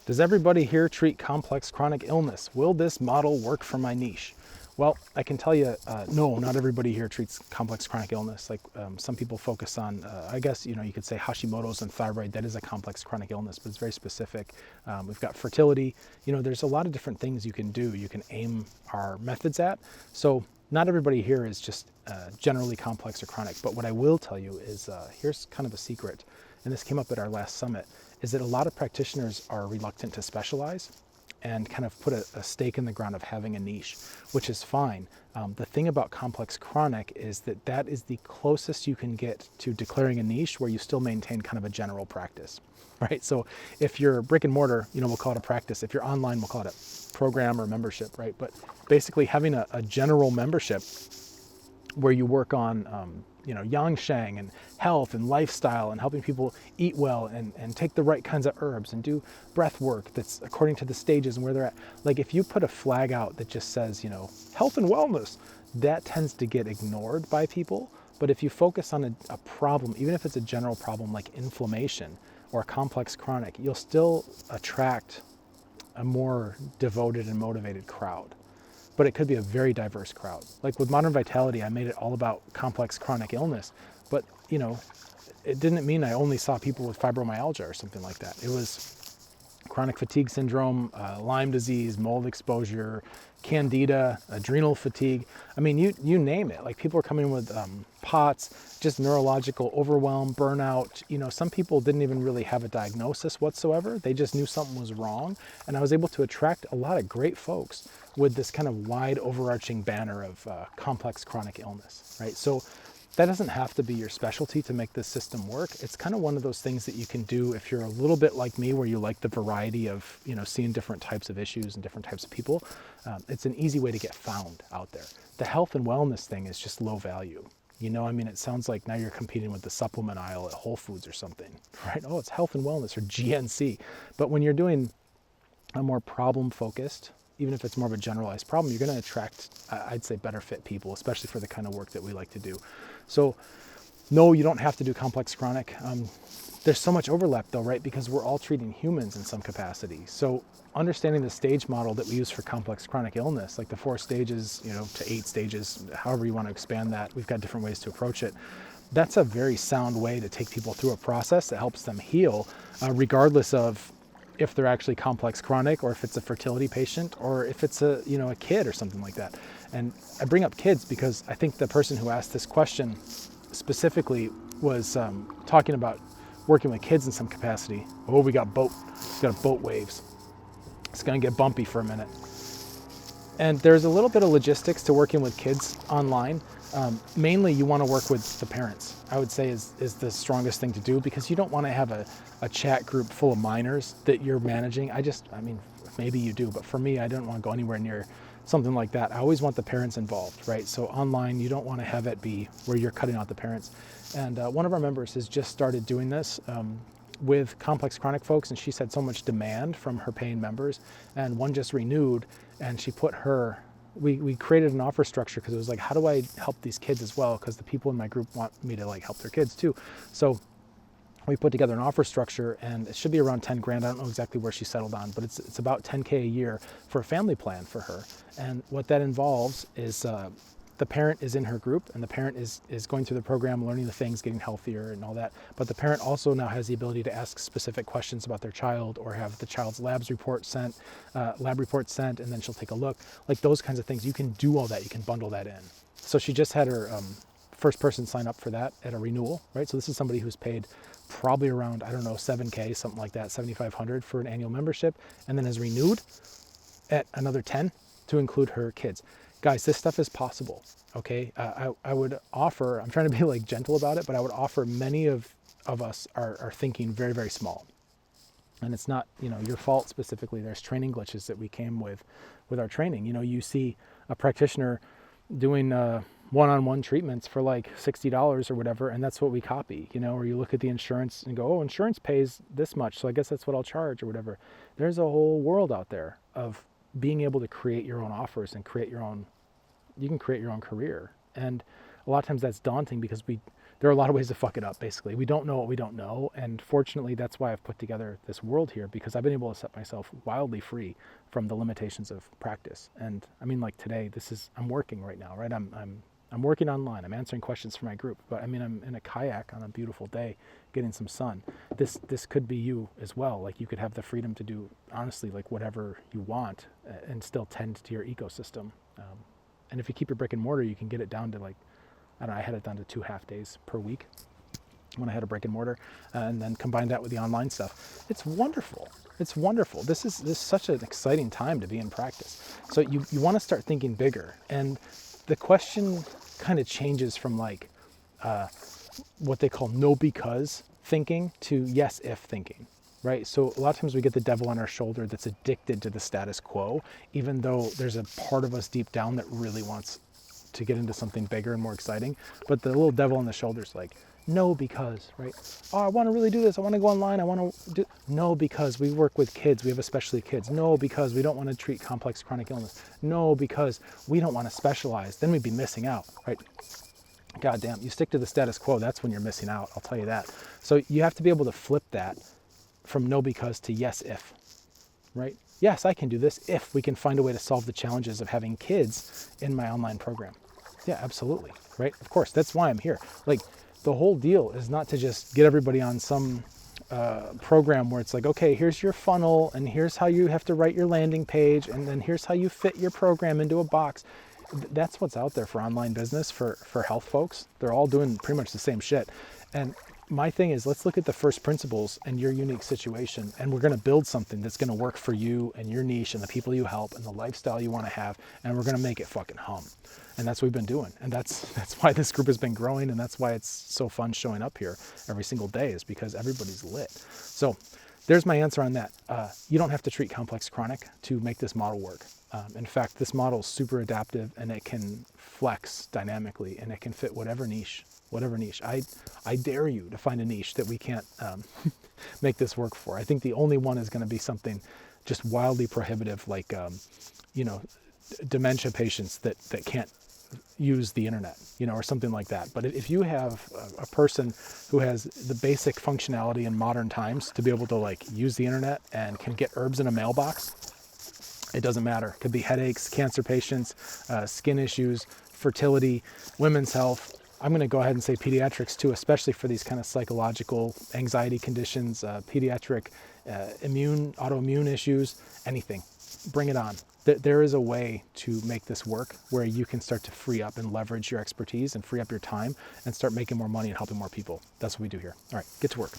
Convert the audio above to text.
Does everybody here treat complex chronic illness? Will this model work for my niche? Well, I can tell you, no, not everybody here treats complex chronic illness. Like some people focus on, I guess, you could say Hashimoto's and thyroid. That is a complex chronic illness, but it's very specific. We've got fertility. There's a lot of different things you can do. You can aim our methods at. So not everybody here is just generally complex or chronic. But what I will tell you is here's kind of a secret, and this came up at our last summit, is that a lot of practitioners are reluctant to specialize and kind of put a stake in the ground of having a niche, which is fine. The thing about complex chronic is that is the closest you can get to declaring a niche where you still maintain kind of a general practice, right? So if you're brick and mortar, we'll call it a practice. If you're online, we'll call it a program or membership, right? But basically having a general membership where you work on Yang and health and lifestyle and helping people eat well and take the right kinds of herbs and do breath work that's according to the stages and where they're at. Like if you put a flag out that just says, health and wellness, that tends to get ignored by people. But if you focus on a problem, even if it's a general problem like inflammation or complex chronic, you'll still attract a more devoted and motivated crowd. But it could be a very diverse crowd. Like with Modern Vitality, I made it all about complex chronic illness, but it didn't mean I only saw people with fibromyalgia or something like that. It was chronic fatigue syndrome, Lyme disease, mold exposure, candida, adrenal fatigue. I mean, you name it. Like people are coming in with POTS, just neurological overwhelm, burnout. Some people didn't even really have a diagnosis whatsoever. They just knew something was wrong. And I was able to attract a lot of great folks with this kind of wide overarching banner of complex chronic illness, right? So that doesn't have to be your specialty to make this system work. It's kind of one of those things that you can do if you're a little bit like me, where you like the variety of, seeing different types of issues and different types of people. It's an easy way to get found out there. The health and wellness thing is just low value. It sounds like now you're competing with the supplement aisle at Whole Foods or something, right? Oh, it's health and wellness or GNC. But when you're doing a more problem focused, even if it's more of a generalized problem, you're going to attract, I'd say, better fit people, especially for the kind of work that we like to do. So no, you don't have to do complex chronic. There's so much overlap though, right? Because we're all treating humans in some capacity. So understanding the stage model that we use for complex chronic illness, like the 4 stages, to 8 stages, however you want to expand that, we've got different ways to approach it. That's a very sound way to take people through a process that helps them heal, regardless of if they're actually complex chronic or if it's a fertility patient or if it's a kid or something like that. And I bring up kids because I think the person who asked this question specifically was talking about working with kids in some capacity. Oh, we got boat waves. It's going to get bumpy for a minute. And there's a little bit of logistics to working with kids online. Mainly you want to work with the parents, I would say is the strongest thing to do, because you don't want to have a chat group full of minors that you're managing. Maybe you do, but for me, I don't want to go anywhere near something like that. I always want the parents involved, right? So online, you don't want to have it be where you're cutting out the parents. And one of our members has just started doing this with complex chronic folks, and she's had so much demand from her paying members, and one just renewed, and she put we created an offer structure because it was like, how do I help these kids as well? Because the people in my group want me to help their kids too. So we put together an offer structure, and it should be around 10 grand. I don't know exactly where she settled on, but it's about 10K a year for a family plan for her. And what that involves is the parent is in her group, and the parent is going through the program, learning the things, getting healthier and all that. But the parent also now has the ability to ask specific questions about their child, or have the child's lab report sent, and then she'll take a look. Like those kinds of things. You can do all that. You can bundle that in. So she just had her first person sign up for that at a renewal, right? So this is somebody who's paid probably around, 7K, something like that, 7,500 for an annual membership, and then has renewed at another 10 to include her kids. Guys, this stuff is possible, okay? I would offer, I'm trying to be gentle about it, but I would offer many of us are thinking very, very small. And it's not, your fault specifically. There's training glitches that we came with our training. You see a practitioner doing one-on-one treatments for $60 or whatever, and that's what we copy, or you look at the insurance and go, oh, insurance pays this much, so I guess that's what I'll charge or whatever. There's a whole world out there of being able to create your own offers and you can create your own career. And a lot of times that's daunting because we there are a lot of ways to fuck it up, basically. We don't know what we don't know. And fortunately, that's why I've put together this world here, because I've been able to set myself wildly free from the limitations of practice. And I mean, like today, I'm working right now, right? I'm working online. I'm answering questions for my group, but I mean, I'm in a kayak on a beautiful day, getting some sun. This could be you as well. Like, you could have the freedom to do, honestly, like whatever you want, and still tend to your ecosystem. And if you keep your brick and mortar, you can get it down to, like, I don't know, I had it down to 2 half days per week when I had a brick and mortar, and then combine that with the online stuff. It's wonderful. It's wonderful. This is such an exciting time to be in practice. So you want to start thinking bigger. And the question kind of changes from like what they call no because thinking to yes if thinking, right? So a lot of times we get the devil on our shoulder that's addicted to the status quo, even though there's a part of us deep down that really wants to get into something bigger and more exciting. But the little devil on the shoulder is like, no, because, right? Oh, I want to really do this. I want to go online. I want to do, no, because we work with kids. We have especially kids. No, because we don't want to treat complex chronic illness. No, because we don't want to specialize. Then we'd be missing out, right? God damn, you stick to the status quo, that's when you're missing out. I'll tell you that. So you have to be able to flip that from no because to yes if, right? Yes, I can do this if we can find a way to solve the challenges of having kids in my online program. Yeah, absolutely, right? Of course, that's why I'm here. Like, the whole deal is not to just get everybody on some program where it's like, okay, here's your funnel, and here's how you have to write your landing page, and then here's how you fit your program into a box. That's what's out there for online business, for health folks. They're all doing pretty much the same shit. And my thing is, let's look at the first principles and your unique situation, and we're going to build something that's going to work for you and your niche and the people you help and the lifestyle you want to have, and we're going to make it fucking hum. And that's what we've been doing. And that's why this group has been growing, and that's why it's so fun showing up here every single day, is because everybody's lit. So there's my answer on that. You don't have to treat complex chronic to make this model work. In fact, this model is super adaptive, and it can flex dynamically, and it can fit whatever niche. I dare you to find a niche that we can't make this work for. I think the only one is going to be something just wildly prohibitive, like dementia patients that can't use the internet, or something like that. But if you have a person who has the basic functionality in modern times to be able to like use the internet and can get herbs in a mailbox, it doesn't matter. It could be headaches, cancer patients, skin issues, fertility, women's health. I'm going to go ahead and say pediatrics too, especially for these kind of psychological anxiety conditions, pediatric autoimmune issues, anything. Bring it on. There is a way to make this work where you can start to free up and leverage your expertise and free up your time and start making more money and helping more people. That's what we do here. All right, get to work.